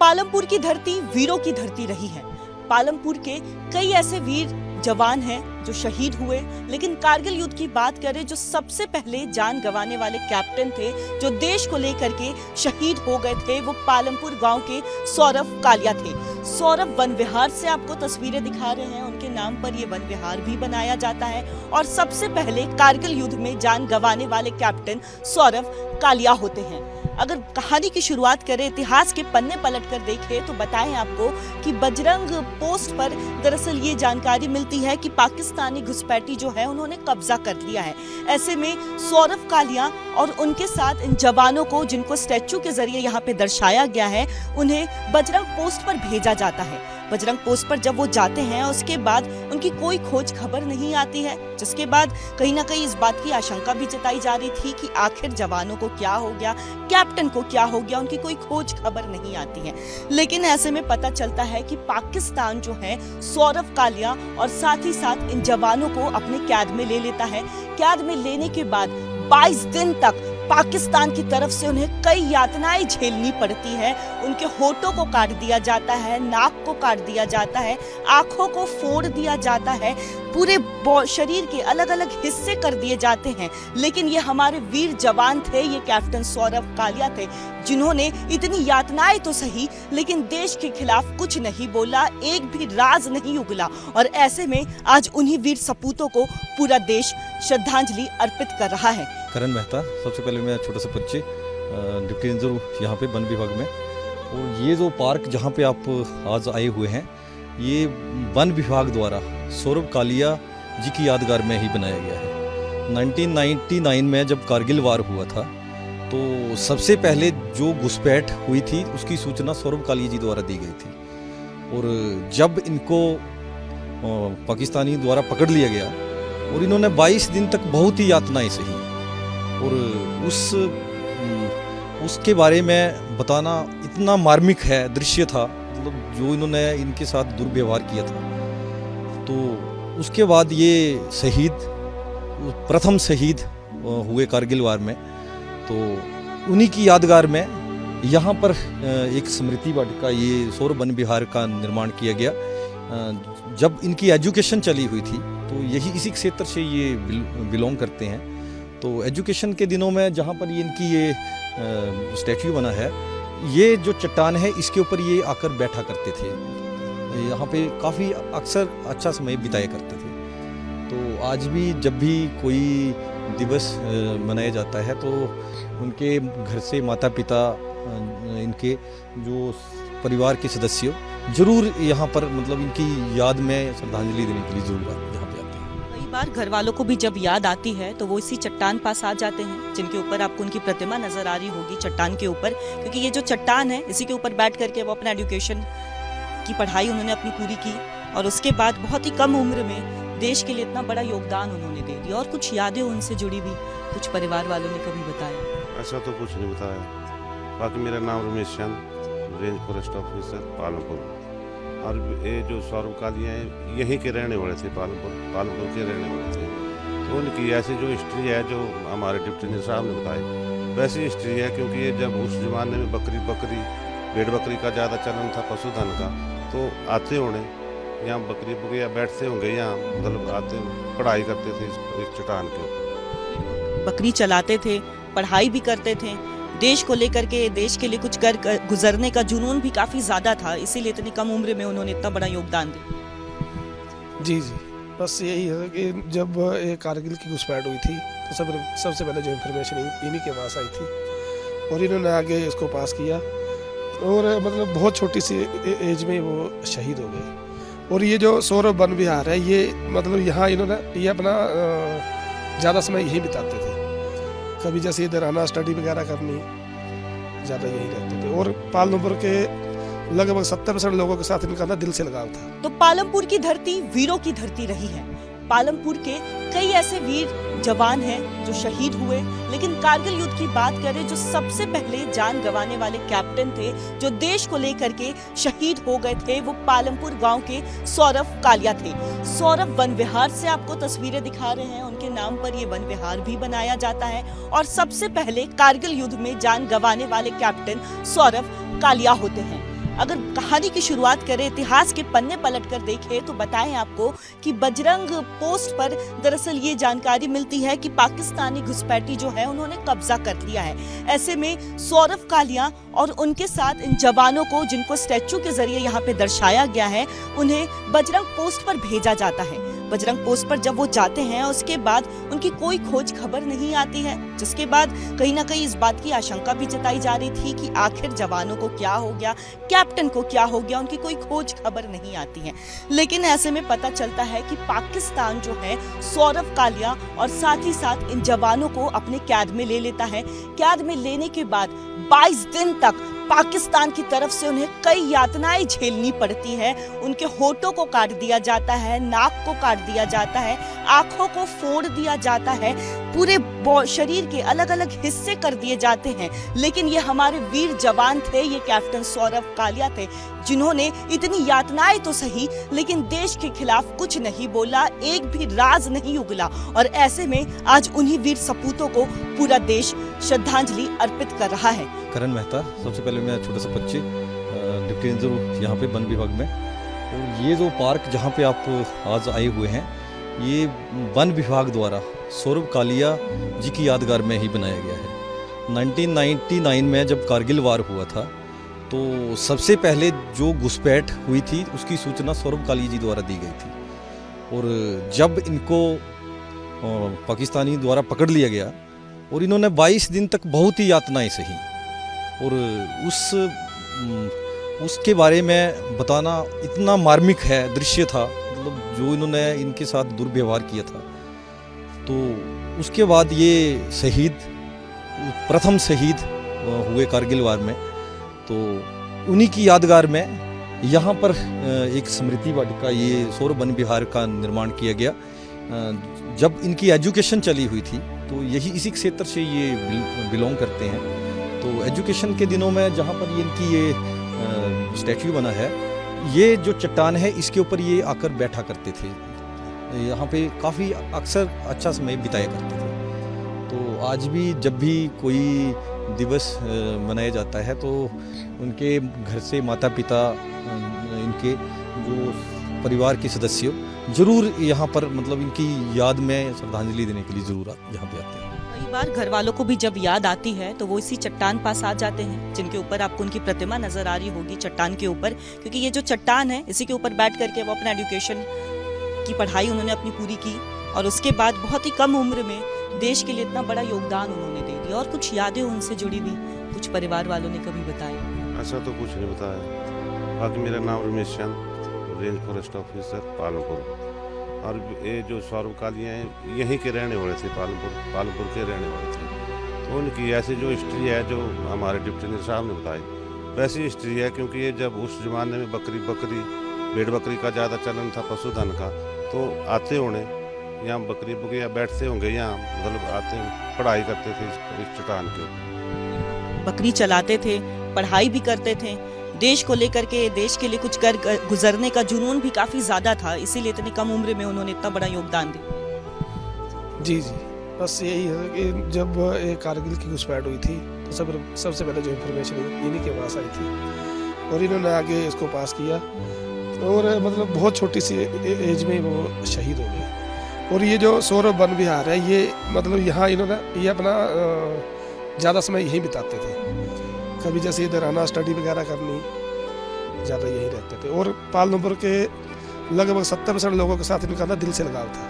पालमपुर की धरती वीरों की धरती रही है। पालमपुर के कई ऐसे वीर जवान हैं जो शहीद हुए, लेकिन कारगिल युद्ध की बात करें, जो सबसे पहले जान गंवाने वाले कैप्टन थे, जो देश को लेकर के शहीद हो गए थे, वो पालमपुर गांव के सौरभ कालिया थे। सौरभ वन विहार से आपको तस्वीरें दिखा रहे हैं, उनके नाम पर ये वन विहार भी बनाया जाता है और सबसे पहले कारगिल युद्ध में जान गंवाने वाले कैप्टन सौरभ कालिया होते हैं। अगर कहानी की शुरुआत करें, इतिहास के पन्ने पलट कर देखें तो बताएं आपको कि बजरंग पोस्ट पर दरअसल ये जानकारी मिलती है कि पाकिस्तानी घुसपैठी जो है उन्होंने कब्जा कर लिया है। ऐसे में सौरभ कालिया और उनके साथ इन जवानों को, जिनको स्टैचू के जरिए यहाँ पे दर्शाया गया है, उन्हें बजरंग पोस्ट पर भेजा जाता है। बजरंग पोस्ट पर जब वो जाते हैं उसके बाद उनकी कोई खोज खबर नहीं आती है, जिसके बाद कहीं ना कहीं इस बात की आशंका भी जताई जा रही थी कि आखिर जवानों को क्या हो गया, कैप्टन को क्या हो गया, उनकी कोई खोज खबर नहीं आती है। लेकिन ऐसे में पता चलता है कि पाकिस्तान जो है सौरभ कालिया और साथ ही साथ इन जवानों को अपने कैद में ले लेता है। कैद में लेने के बाद 22 दिन तक पाकिस्तान की तरफ से उन्हें कई यातनाएं झेलनी पड़ती है। उनके होठों को काट दिया जाता है, नाक को काट दिया जाता है, आंखों को फोड़ दिया जाता है, पूरे शरीर के अलग अलग हिस्से कर दिए जाते हैं। लेकिन ये हमारे वीर जवान थे, ये कैप्टन सौरभ कालिया थे, जिन्होंने इतनी यातनाएं तो सही लेकिन देश के खिलाफ कुछ नहीं बोला, एक भी राज नहीं उगला। और ऐसे में आज उन्हीं वीर सपूतों को पूरा देश श्रद्धांजलि अर्पित कर रहा है। करण मेहता, सबसे पहले मैं छोटा सा परिचय, डिप्टी रेंजर यहाँ पे वन विभाग में। और ये जो पार्क जहाँ पे आप आज आए हुए हैं, ये वन विभाग द्वारा सौरभ कालिया जी की यादगार में ही बनाया गया है। 1999 में जब कारगिल वार हुआ था तो सबसे पहले जो घुसपैठ हुई थी उसकी सूचना सौरभ कालिया जी द्वारा दी गई थी। और जब इनको पाकिस्तानी द्वारा पकड़ लिया गया और इन्होंने 22 दिन तक बहुत ही यातनाएं सही, और उसके बारे में बताना इतना मार्मिक है, दृश्य था, मतलब जो इन्होंने इनके साथ दुर्व्यवहार किया था। तो उसके बाद ये शहीद, प्रथम शहीद हुए कारगिल वार में, तो उन्हीं की यादगार में यहाँ पर एक स्मृति वाटिका, ये सौरभ वन विहार का निर्माण किया गया। जब इनकी एजुकेशन चली हुई थी तो यही इसी क्षेत्र से ये बिलोंग करते हैं। तो एजुकेशन के दिनों में जहाँ पर ये इनकी ये स्टैच्यू बना है, ये जो चट्टान है इसके ऊपर ये आकर बैठा करते थे, यहाँ पे काफ़ी अक्सर अच्छा समय बिताया करते थे। तो आज भी जब भी कोई दिवस मनाया जाता है तो उनके घर से माता पिता, इनके जो परिवार के सदस्य जरूर यहाँ पर, मतलब इनकी याद में श्रद्धांजलि देने के लिए जरूर यहाँ पे आते हैं। कई बार घर वालों को भी जब याद आती है तो वो इसी चट्टान पास आ जाते हैं, जिनके ऊपर आपको उनकी प्रतिमा नजर आ रही होगी चट्टान के ऊपर, क्योंकि ये जो चट्टान है इसी के ऊपर बैठ करके वो अपना एजुकेशन की पढ़ाई उन्होंने अपनी पूरी की और उसके बाद बहुत ही कम उम्र में देश के लिए इतना बड़ा योगदान उन्होंने दे दिया। और कुछ यादें उनसे जुड़ी भी कुछ परिवार वालों ने कभी बताया? ऐसा तो कुछ नहीं बताया। बाकी मेरा नाम Ramesh Chand, range forest officer Palampur. और ये जो सौरभ कालिया हैं यहीं के रहने वाले थे, पालमपुर के रहने वाले थे। तो उनकी ऐसी जो हिस्ट्री है, जो हमारे डिप्टी रेंजर साहब ने बताई, वैसी हिस्ट्री है। क्योंकि ये जब उस ज़माने में बकरी भेड़ बकरी का ज़्यादा चलन था, पशुधन का, तो आते होंगे यहाँ बकरी या बैठते होंगे यहाँ, मतलब आते पढ़ाई करते थे इस चट्टान के ऊपर। बकरी चलाते थे, पढ़ाई भी करते थे, देश को लेकर के, देश के लिए कुछ कर गुजरने का जुनून भी काफ़ी ज़्यादा था, इसीलिए इतनी कम उम्र में उन्होंने इतना बड़ा योगदान दिया। जी, बस यही है कि जब ये कारगिल की घुसपैठ हुई थी तो सबसे पहले जो इन्फॉर्मेशन इन्हीं के पास आई थी और इन्होंने आगे इसको पास किया। और मतलब बहुत छोटी सी एज में वो शहीद हो गए। और ये जो सौरभ वन विहार है, ये मतलब यहाँ इन्होंने ये अपना ज़्यादा समय यहीं बिताते थे। कभी जैसे इधर आना, स्टडी वगैरह करनी, ज़्यादा यहीं रहते थे। और पालमपुर के लगभग 70% लोगों के साथ इनका ना दिल से लगाव था। तो पालमपुर की धरती वीरों की धरती रही है। पालमपुर के कई ऐसे वीर जवान हैं जो शहीद हुए, लेकिन कारगिल युद्ध की बात करें, जो सबसे पहले जान गंवाने वाले कैप्टन थे, जो देश को लेकर के शहीद हो गए थे, वो पालमपुर गांव के सौरभ कालिया थे। सौरभ वन विहार से आपको तस्वीरें दिखा रहे हैं, उनके नाम पर ये वन विहार भी बनाया जाता है और सबसे पहले कारगिल युद्ध में जान गंवाने वाले कैप्टन सौरभ कालिया होते हैं। अगर कहानी की शुरुआत करें, इतिहास के पन्ने पलटकर देखें तो बताएं आपको कि बजरंग पोस्ट पर दरअसल ये जानकारी मिलती है कि पाकिस्तानी घुसपैठी जो है उन्होंने कब्जा कर लिया है। ऐसे में सौरभ कालिया और उनके साथ इन जवानों को, जिनको स्टैचू के जरिए यहाँ पे दर्शाया गया है, उन्हें बजरंग पोस्ट पर भेजा जाता है। बजरंग पोस्ट पर जब वो जाते हैं उसके बाद उनकी कोई खोज खबर नहीं आती है, जिसके बाद कहीं ना कहीं इस बात की आशंका भी जताई जा रही थी कि आखिर जवानों को क्या हो गया, कैप्टन को क्या हो गया, उनकी कोई खोज खबर नहीं आती है। लेकिन ऐसे में पता चलता है कि पाकिस्तान जो है सौरभ कालिया और साथ ही साथ इन जवानों को अपने कैद में ले लेता है। कैद में लेने के बाद 22 दिन तक पाकिस्तान की तरफ से उन्हें कई यातनाएं झेलनी पड़ती है। उनके होठों को काट दिया जाता है, नाक को काट दिया जाता है, आंखों को फोड़ दिया जाता है, पूरे शरीर के अलग अलग हिस्से कर दिए जाते हैं। लेकिन ये हमारे वीर जवान थे, ये कैप्टन सौरभ कालिया थे, जिन्होंने इतनी यातनाएं तो सही लेकिन देश के खिलाफ कुछ नहीं बोला, एक भी राज नहीं उगला। और ऐसे में आज उन्हीं वीर सपूतों को पूरा देश श्रद्धांजलि अर्पित कर रहा है। करण मेहता, सबसे पहले मैं छोटा सा बच्चे डिप्टी रेंजर हूँ यहाँ पे वन विभाग में। और ये जो पार्क जहाँ पे आप आज आए हुए हैं, ये वन विभाग द्वारा सौरभ कालिया जी की यादगार में ही बनाया गया है। 1999 में जब कारगिल वार हुआ था तो सबसे पहले जो घुसपैठ हुई थी उसकी सूचना सौरभ कालिया जी द्वारा दी गई थी। और जब इनको पाकिस्तानी द्वारा पकड़ लिया गया और इन्होंने 22 दिन तक बहुत ही यातनाएं सही, और उसके बारे में बताना इतना मार्मिक है दृश्य था, मतलब जो इन्होंने इनके साथ दुर्व्यवहार किया था। तो उसके बाद ये शहीद, प्रथम शहीद हुए कारगिल वार में, तो उन्हीं की यादगार में यहाँ पर एक स्मृति वाटिका, ये सौरभ वन विहार का निर्माण किया गया। जब इनकी एजुकेशन चली हुई थी तो यही इसी क्षेत्र से ये बिलोंग करते हैं। तो एजुकेशन के दिनों में जहाँ पर इनकी ये स्टैच्यू बना है, ये जो चट्टान है इसके ऊपर ये आकर बैठा करते थे, यहाँ पे काफ़ी अक्सर अच्छा समय बिताया करते थे। तो आज भी जब भी कोई दिवस मनाया जाता है तो उनके घर से माता पिता, इनके जो परिवार के सदस्य जरूर यहाँ पर, मतलब इनकी याद में श्रद्धांजलि देने के लिए जरूर यहाँ पे आते हैं। कई बार घर वालों को भी जब याद आती है तो वो इसी चट्टान पास आ जाते हैं, जिनके ऊपर आपको उनकी प्रतिमा नजर आ रही होगी चट्टान के ऊपर, क्योंकि ये जो चट्टान है इसी के ऊपर बैठ करके वो अपना एजुकेशन की पढ़ाई उन्होंने अपनी पूरी की। और उसके बाद बहुत ही कम उम्र में देश के लिए इतना बड़ा योगदान उन्होंने दे दिया। और कुछ यादें उनसे जुड़ी हुई कुछ परिवार वालों ने कभी बताई? ऐसा तो कुछ नहीं बताया। बाकी मेरा नाम Ramesh Chand, range forest officer Palampur. और ये जो सौरभ कालिया हैं यहीं के रहने वाले थे, पालमपुर के रहने वाले थे। तो उनकी ऐसी जो हिस्ट्री है जो हमारे डिप्टी रेंजर साहब ने बताई, वैसी हिस्ट्री है। क्योंकि ये जब उस ज़माने में बकरी भेड़ बकरी का ज़्यादा चलन था, पशुधन का, तो आते होने यहाँ बकरी या बैठते होंगे यहाँ, मतलब आते पढ़ाई करते थे इस चट्टान के ऊपर, बकरी चलाते थे, पढ़ाई भी करते थे, देश को लेकर के, देश के लिए कुछ कर गुजरने का जुनून भी काफ़ी ज़्यादा था, इसीलिए इतनी कम उम्र में उन्होंने इतना बड़ा योगदान दिया। जी, बस यही है कि जब ये कारगिल की घुसपैठ हुई थी तो सबसे पहले जो इन्फॉर्मेशन इन्हीं के पास आई थी और इन्होंने आगे इसको पास किया। और मतलब बहुत छोटी सी एज में वो शहीद हो गए। और ये जो सौरभ वन विहार है, ये मतलब यहाँ इन्होंने ये अपना ज़्यादा समय यहीं बिताते थे। कभी जैसे इधर आना, स्टडी वगैरह करनी, ज़्यादा यहीं रहते थे। और पालमपुर के लगभग 70% लोगों के साथ इनका ना दिल से लगाव था।